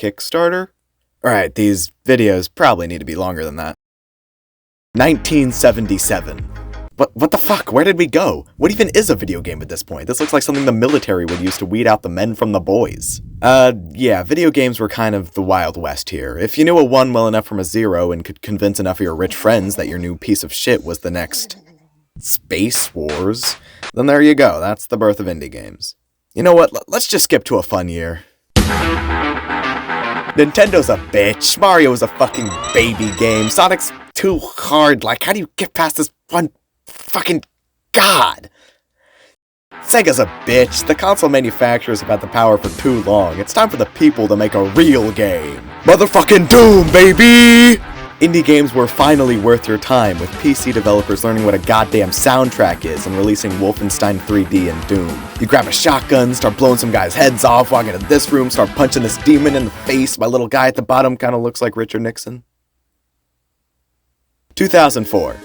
Kickstarter? Alright, these videos probably need to be longer than that. 1977. What the fuck? Where did we go? What even is a video game at this point? This looks like something the military would use to weed out the men from the boys. Yeah, video games were kind of the Wild West here. If you knew a 1 well enough from a 0 and could convince enough of your rich friends that your new piece of shit was the next Space Wars, then there you go. That's the birth of indie games. You know what? Let's just skip to a fun year. Nintendo's a bitch. Mario's a fucking baby game. Sonic's too hard. Like, how do you get past this one fucking god? Sega's a bitch. The console manufacturers have had the power for too long. It's time for the people to make a real game. Motherfucking Doom, baby! Indie games were finally worth your time, with PC developers learning what a goddamn soundtrack is and releasing Wolfenstein 3D and Doom. You grab a shotgun, start blowing some guys' heads off, walk into this room, start punching this demon in the face. My little guy at the bottom kinda looks like Richard Nixon. 2004.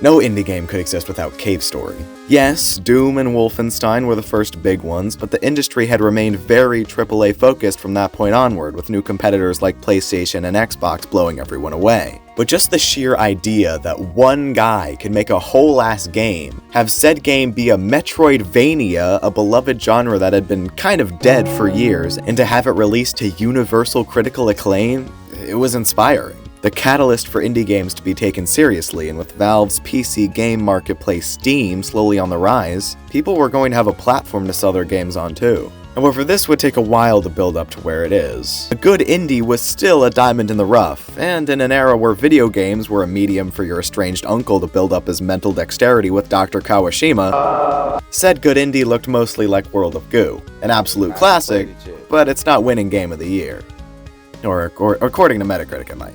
No indie game could exist without Cave Story. Yes, Doom and Wolfenstein were the first big ones, but the industry had remained very AAA focused from that point onward, with new competitors like PlayStation and Xbox blowing everyone away. But just the sheer idea that one guy could make a whole-ass game, have said game be a Metroidvania, a beloved genre that had been kind of dead for years, and to have it released to universal critical acclaim, it was inspiring. The catalyst for indie games to be taken seriously, and with Valve's PC game marketplace Steam slowly on the rise, people were going to have a platform to sell their games on too. However, this would take a while to build up to where it is. A good indie was still a diamond in the rough, and in an era where video games were a medium for your estranged uncle to build up his mental dexterity with Dr. Kawashima, said good indie looked mostly like World of Goo. An absolute classic, but it's not winning Game of the Year. Or according to Metacritic, it might.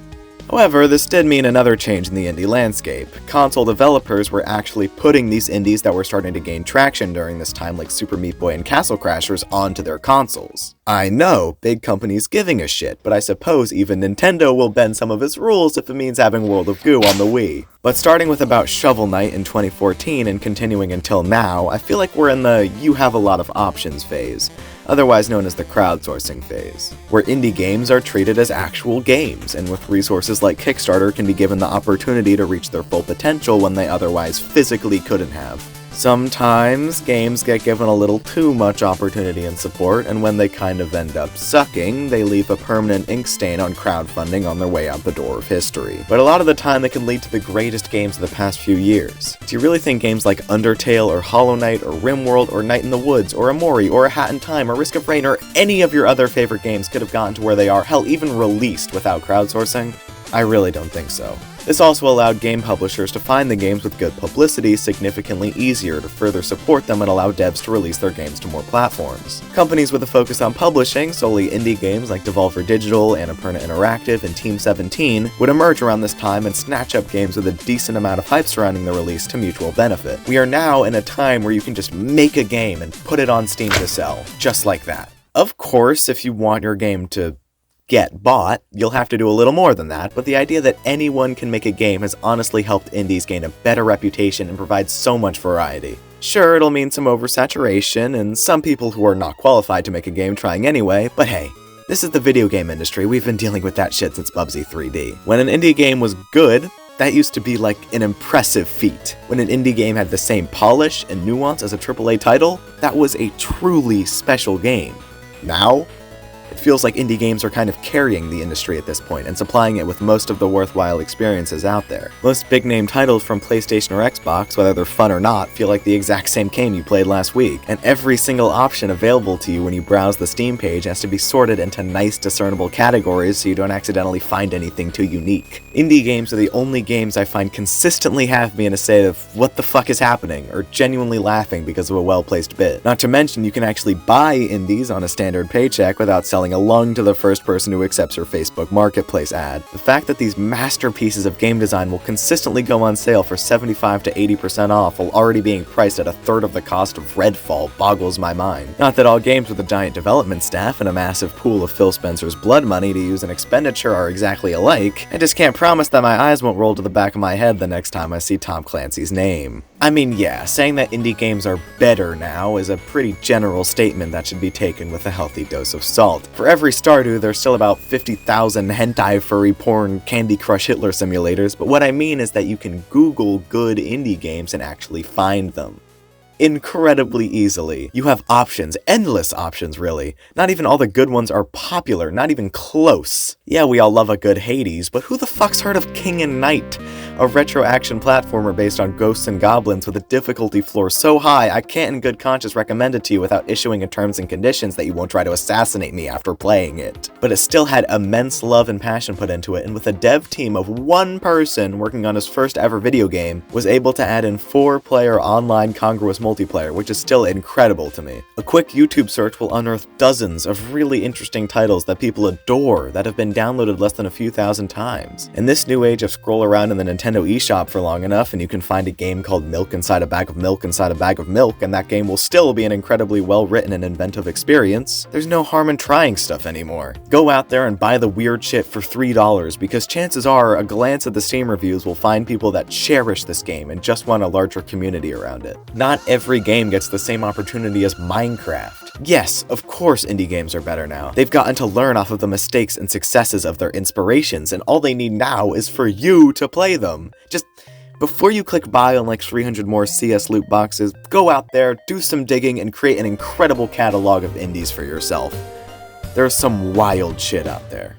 However, this did mean another change in the indie landscape. Console developers were actually putting these indies that were starting to gain traction during this time, like Super Meat Boy and Castle Crashers, onto their consoles. I know, big companies giving a shit, but I suppose even Nintendo will bend some of its rules if it means having World of Goo on the Wii. But starting with about Shovel Knight in 2014 and continuing until now, I feel like we're in the you have a lot of options phase, otherwise known as the crowdsourcing phase, where indie games are treated as actual games, and with resources like Kickstarter can be given the opportunity to reach their full potential when they otherwise physically couldn't have. Sometimes games get given a little too much opportunity and support, and when they kind of end up sucking, they leave a permanent ink stain on crowdfunding on their way out the door of history. But a lot of the time they can lead to the greatest games of the past few years. Do you really think games like Undertale or Hollow Knight or RimWorld or Night in the Woods or Amori or A Hat in Time or Risk of Rain or any of your other favorite games could have gotten to where they are, hell, even released without crowdsourcing? I really don't think so. This also allowed game publishers to find the games with good publicity significantly easier to further support them and allow devs to release their games to more platforms. Companies with a focus on publishing, solely indie games like Devolver Digital, Annapurna Interactive, and Team 17, would emerge around this time and snatch up games with a decent amount of hype surrounding the release to mutual benefit. We are now in a time where you can just make a game and put it on Steam to sell, just like that. Of course, if you want your game to get bought, you'll have to do a little more than that, but the idea that anyone can make a game has honestly helped indies gain a better reputation and provide so much variety. Sure, it'll mean some oversaturation and some people who are not qualified to make a game trying anyway, but hey, this is the video game industry. We've been dealing with that shit since Bubsy 3D. When an indie game was good, that used to be like an impressive feat. When an indie game had the same polish and nuance as a AAA title, that was a truly special game. Now, it feels like indie games are kind of carrying the industry at this point and supplying it with most of the worthwhile experiences out there. Most big-name titles from PlayStation or Xbox, whether they're fun or not, feel like the exact same game you played last week, and every single option available to you when you browse the Steam page has to be sorted into nice, discernible categories so you don't accidentally find anything too unique. Indie games are the only games I find consistently have me in a state of what the fuck is happening, or genuinely laughing because of a well-placed bid. Not to mention, you can actually buy indies on a standard paycheck without selling a lung to the first person who accepts your Facebook Marketplace ad. The fact that these masterpieces of game design will consistently go on sale for 75 to 80% off while already being priced at a third of the cost of Redfall boggles my mind. Not that all games with a giant development staff and a massive pool of Phil Spencer's blood money to use in expenditure are exactly alike, I just can't promise that my eyes won't roll to the back of my head the next time I see Tom Clancy's name. I mean, yeah, saying that indie games are better now is a pretty general statement that should be taken with a healthy dose of salt. For every Stardew, there's still about 50,000 hentai furry porn Candy Crush Hitler simulators, but what I mean is that you can Google good indie games and actually find them incredibly easily. You have options, endless options really. Not even all the good ones are popular, not even close. Yeah, we all love a good Hades, but who the fuck's heard of King and Knight? A retro action platformer based on ghosts and goblins with a difficulty floor so high I can't in good conscience recommend it to you without issuing a terms and conditions that you won't try to assassinate me after playing it. But it still had immense love and passion put into it, and with a dev team of one person working on his first ever video game, was able to add in 4-player online congruous multiplayer, which is still incredible to me. A quick YouTube search will unearth dozens of really interesting titles that people adore that have been downloaded less than a few thousand times. In this new age of scroll around in the Nintendo eShop for long enough and you can find a game called Milk Inside a Bag of Milk Inside a Bag of Milk, and that game will still be an incredibly well written and inventive experience, there's no harm in trying stuff anymore. Go out there and buy the weird shit for $3 because chances are a glance at the Steam reviews will find people that cherish this game and just want a larger community around it. Not every game gets the same opportunity as Minecraft. Yes, of course indie games are better now. They've gotten to learn off of the mistakes and successes of their inspirations, and all they need now is for you to play them. Just before you click buy on like 300 more CS loot boxes, go out there, do some digging, and create an incredible catalog of indies for yourself. There's some wild shit out there.